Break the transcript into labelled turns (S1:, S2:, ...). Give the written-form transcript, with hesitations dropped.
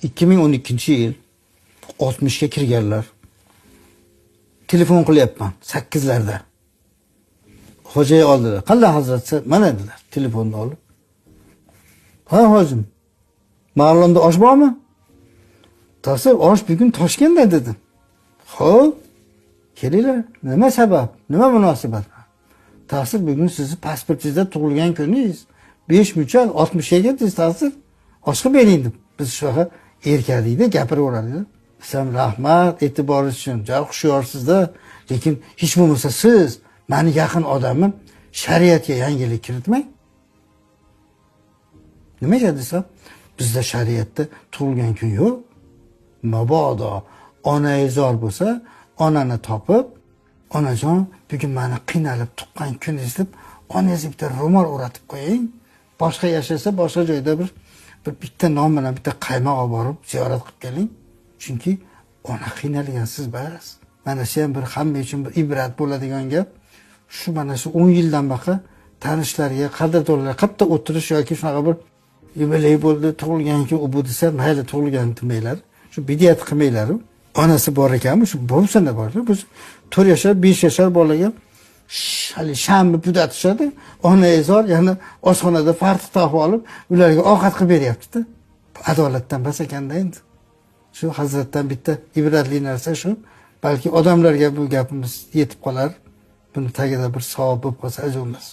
S1: 2012-yil 60ga kirganlar. Telefon qilyapman 8larda. Xo'jayi oldilar. Qanday hazrat? Mana dedilar, telefonni olib. Ha, hojim. Ma'lumda osh bormi? Tasir, osh bugun Toshkentda dedim. Xo'p, kelinglar. Nima sabab? Nima munosabat? Tasir, bugun sizni pasportingizda tug'ilgan kuningiz. 5 muchal 60ga keldiz, Tasir. Oshqa bering deb. Biz shunaqa erkaklikda gapiraveradi. Sen rahmat e'tiboringiz uchun. Juda hushyorsizda, lekin hech bo'lmasa siz meni yaqin odamim, shariatga yangilik kiritmang. Nimaga desam, bizda shariatda tug'ilgan kun yo'q. Mabodo onangizor bo'lsa, onani topib, onajon, bugun meni qiynalib tuqqan kuningiz deb onangizga bitta ro'mol o'ratib qo'ying. Boshqa yashasa, boshqa joyda bir bitta non bilan bitta qaymoq olib borib ziyorat qilib keling. Chunki ona qiynalgansiz bas. Mana shu ham bir hamma uchun bir ibrat bo'ladigan gap. Shu mana shu 10 yildan baqa tanishlarga, qadrdonlarga qayerda o'tirish yoki shunaqa bir yubiley bo'ldi, tug'ilgan kun u bu desa, mayli tug'ilgan demanglar. Shu bidiyat qilmanglar. Onasi bor ekanmi, shu bo'lsa-da bor. Biz 4 yashar, 5 yashar bolaga hali shamni pudatishadi. Onangizor, ya'ni oshxonada farq topib olib, ularga ovqat qilib beryapti-da. Adolatdan bas ekanda endi. Shu hazratdan bitta ibratli narsa shu. Balki odamlarga bu gapimiz yetib qolar. Buni tagida bir savob bo'lib qolsa ajoyib emas.